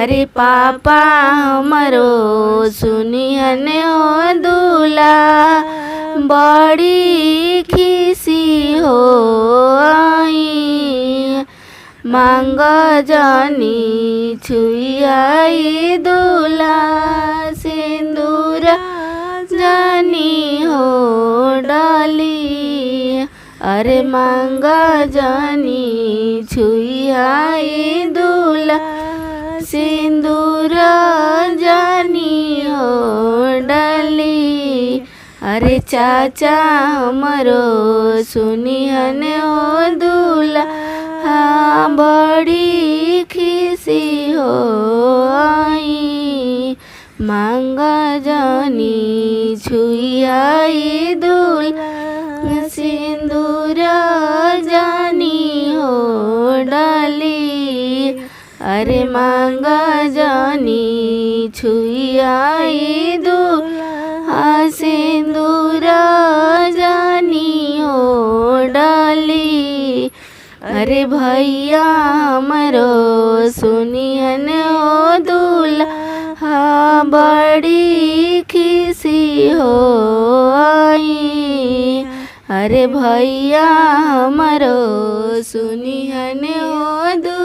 अरे पापा हमरो सुनिहन हो दूल्हा बड़ी खिसी हो आई मांग जानी छुई दूल्हा सिंदूर जानी हो डाली अरे मांग जानी छुई दूल्हा सिंदूर जानी हो डाली अरे चाचा हमरो सुनिहन हो दूल्हा बड़ी खिसी हो आई मांग जानी छुई दूल्हा सिंदूर जानी हो डाली अरे मांग जानी छुई दूल्हा सिंदूर जानी हो डाली अरे भैया हमरो सुनिहन हो दूल्हा बड़ी खिसी हो आई अरे भैया हमरो सुनिहन हो दूल्हा